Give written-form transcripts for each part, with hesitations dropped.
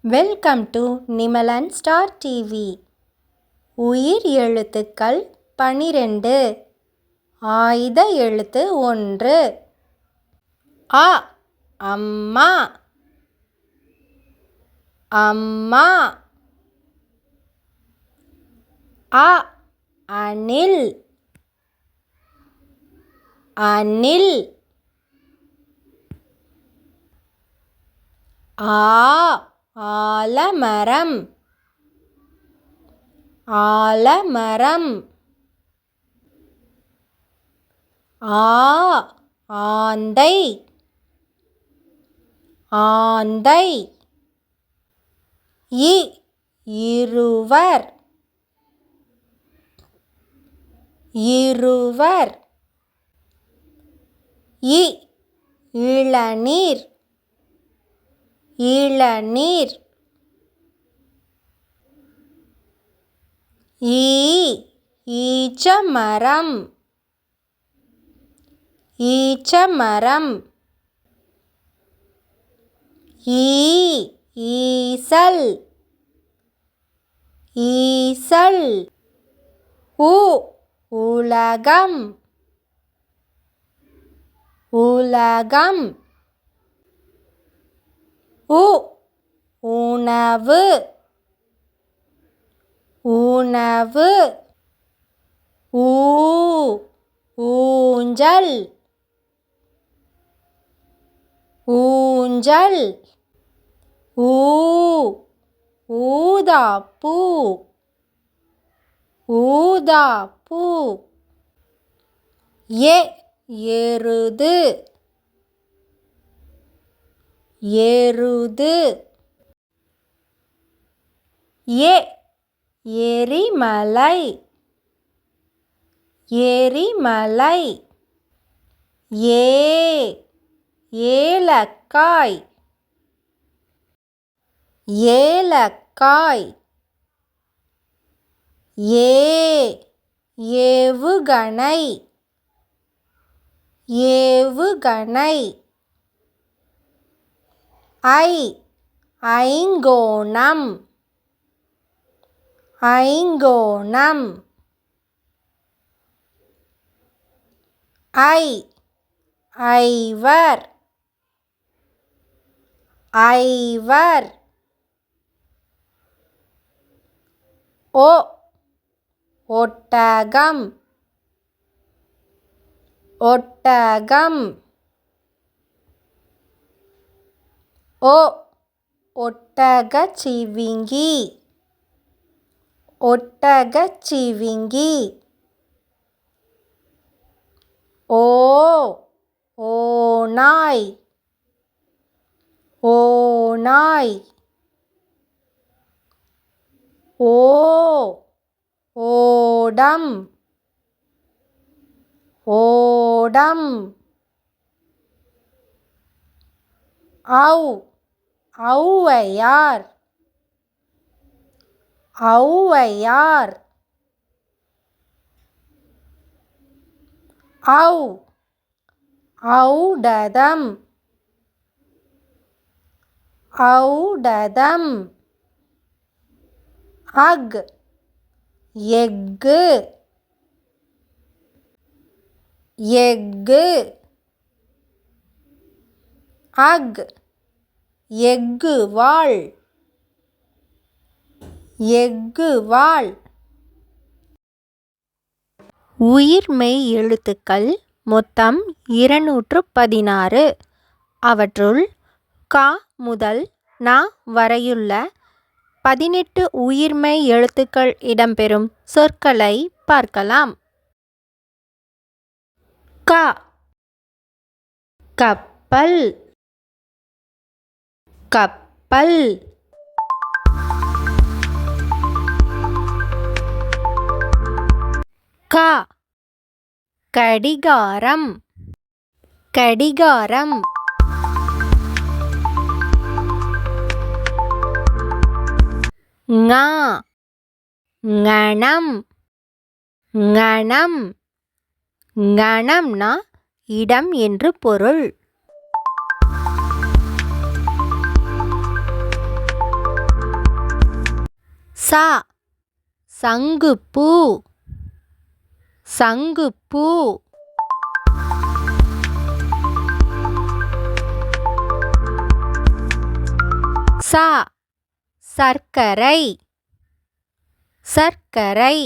Welcome to Nimalan Star TV. உயிர் எழுத்துக்கள் 12. ஆயுத எழுத்து 1. அ அம்மா அம்மா. அ அணில் அணில். ஆலமரம் ஆலமரம். ஆந்தை ஆந்தை. இருவர் இருவர். இளநீர் இளநீர். ஈச்சமரம் ஈச்சமரம். ஈசல் ஈசல். உலகம் உலகம். உணவு உணவு. ஊஞ்சல் ஊஞ்சல். ஊதாப்பூ ஊதாப்பூ. எருது எருது. எரிமலை எரிமலை. ஏலக்காய் ஏலக்காய். ஏவுகணை ஏவுகணை. ஐங்கோணம் ஐங்கோணம். ஐவர் ஐவர். ஒட்டகம் ஒட்டகம். ஒட்டகச்சிவிங்கி ஒட்டகச்சிவிங்கி. ஓநாய் ஓநாய். ஓடம் ஓடம். ஔவையார் ஔவையார். ஔடதம் ஔடதம். எஃகு எஃகு. எஃகுவாள் எஃகுவாள். உயிர்மெய் எழுத்துக்கள் மொத்தம் 216. அவற்றுள் க முதல் ந வரையுள்ள 18 உயிர்மெய் எழுத்துக்கள் இடம்பெறும் சொற்களை பார்க்கலாம். க கப்பல் கப்பல். கடிகாரம் கடிகாரம். கணம் கணம். கணம்னா இடம் என்று பொருள். சா சங்குப்பூ சங்குப்பூ. சா சர்க்கரை சர்க்கரை.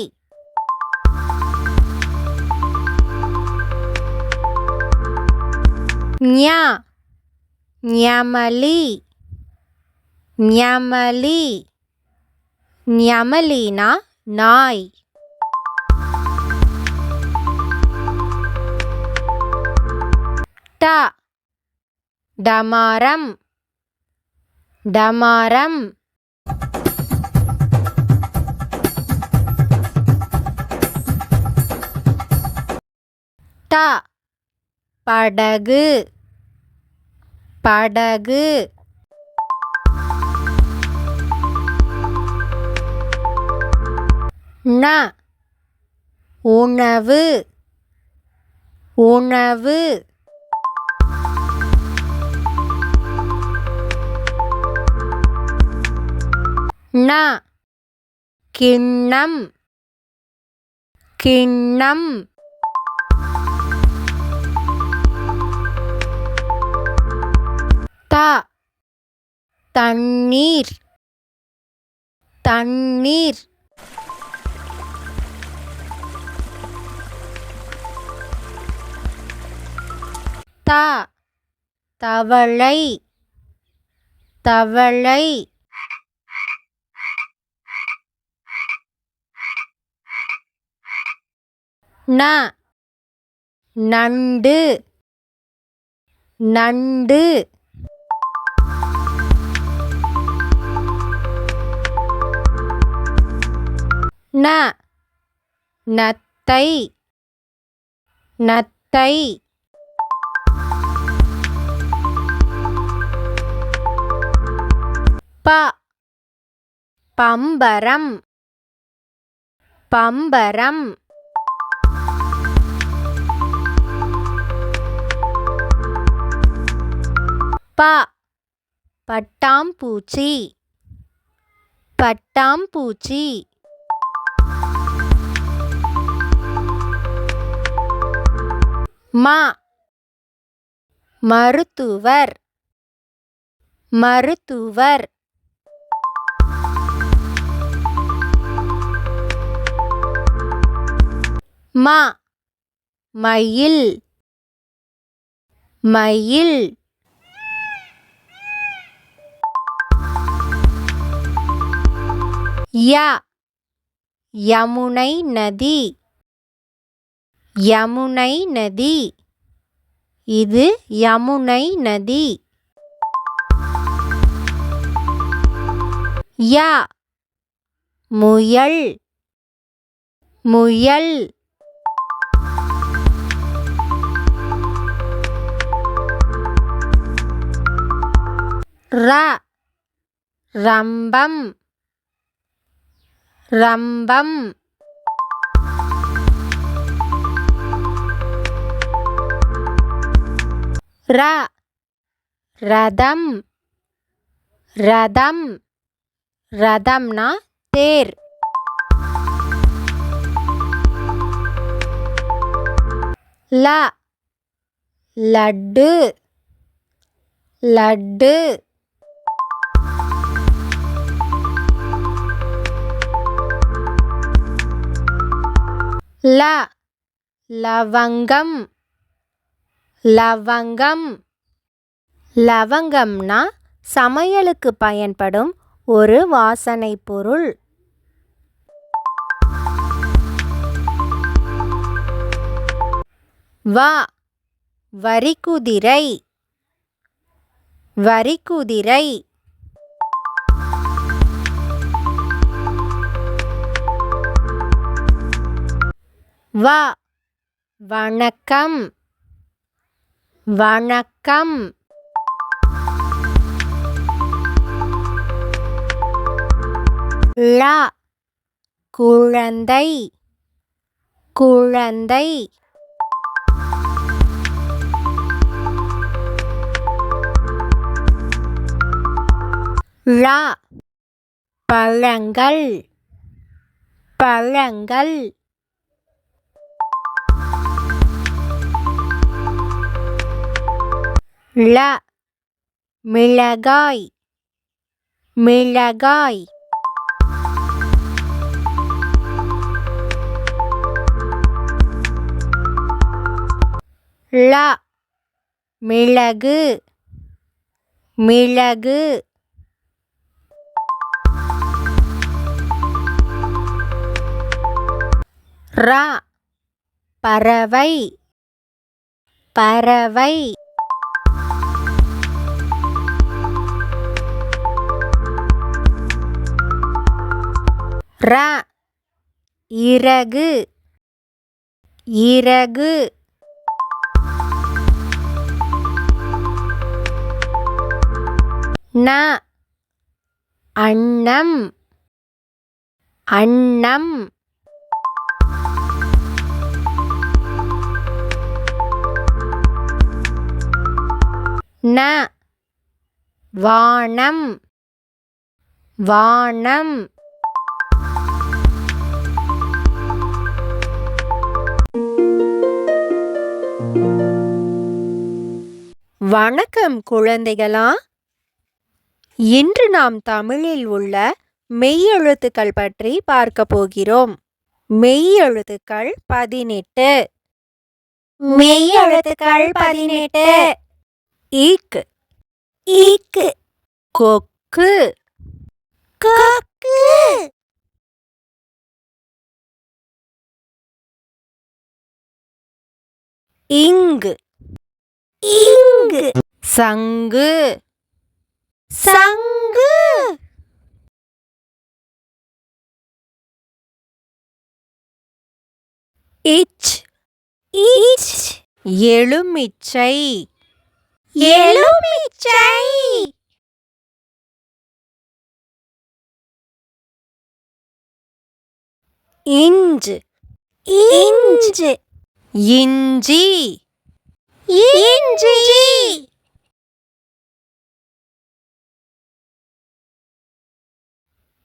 ஞா ஞமலி ஞமலி. ஞமலினா நாய். ட டமாரம் டமாரம். ட படகு படகு. ந உணவு உணவு. ந கிண்ணம் கிண்ணம். த தண்ணீர் தண்ணீர். த தவளை தவளை. ந நண்டு நண்டு. ந நத்தை நத்தை. ப பம்பரம் பம்பரம். ப பட்டாம்பூச்சி பட்டாம்பூச்சி. ம மருத்துவர் மருத்துவர். ம மயில் மயில். ய யமுனை நதி யமுனை நதி. இது யமுனை நதி. ய முயல் முயல். ர ரம்பம் ரம்பம். ர ரதம் ரதம். ரதம்னா தேர். ல லட்டு லட்டு. ல லவங்கம் லவங்கம். லவங்கம்னா சமையலுக்கு பயன்படும் ஒரு வாசனை பொருள். வ வரிக்குதிரை வரிக்குதிரை. வ வணக்கம் வணக்கம். ல குழந்தை குழந்தை. ழ பழங்கள் பழங்கள். ல மிளகாய். மிளகாய். ல மிளகு. மிளகு. ர பறவை. பறவை. ர இறகு. இறகு. ந அன்னம். அன்னம். ந வானம். வானம். வணக்கம் குழந்தைகளா! இன்று நாம் தமிழில் உள்ள மெய்யெழுத்துக்கள் பற்றி பார்க்க போகிறோம். மெய்யெழுத்துக்கள் 18. மெய்யெழுத்துக்கள் 18. ஈக். ஈக்கு. கொக்கு. கொக்கு. இங்கு. இங்கு. சங்கு. சங்கு. இச். இச். எலுமிச்சை. எலுமிச்சை. இஞ்சு. இஞ்சு. இஞ்சி. இஞ்சி.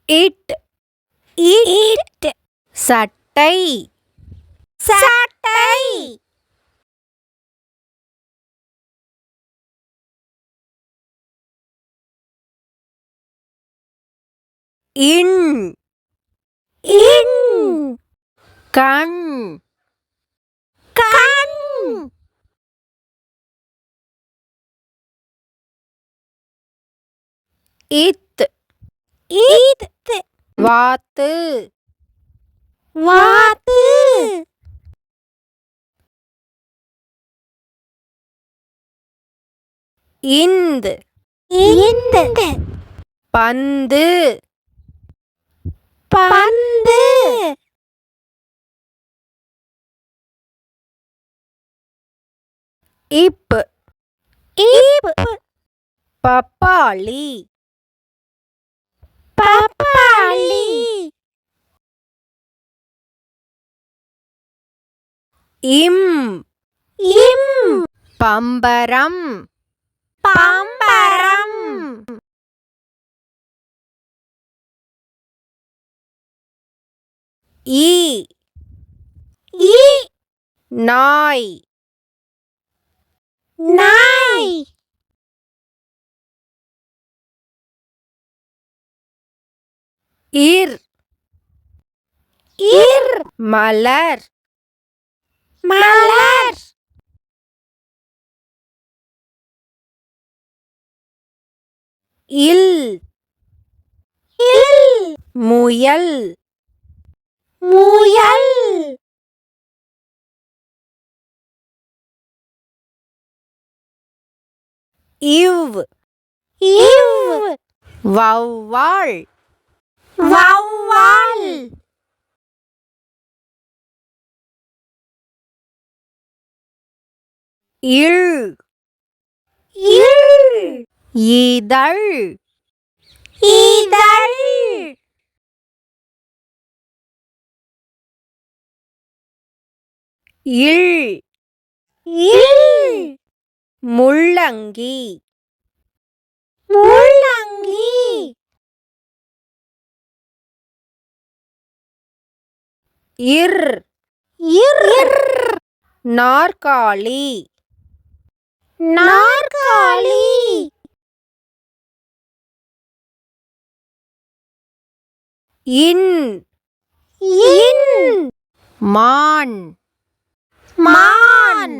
இட். இட். சட்டை. சட்டை. இன். இன். கண். கண். இத். இத். வாத்து. வாத்து. இந்து. இந்து. பந்து. பந்து. இப். இப். பப்பாளி. பப்பாளி. இம். இம். பம்பரம். பம்பரம். ஈ. ஈ. நாய். நாய். இர். இர். மலர். மலர். இல். இல். முயல். முயல். இவ். இவ். வௌவால். வௌவால். இல். இல். இதழ். இதழ். இல். இல். முள்ளங்கி. முள்ளங்கி. இர் இர் நாற்காலி நாற்காலி இன் இன் மான் மான்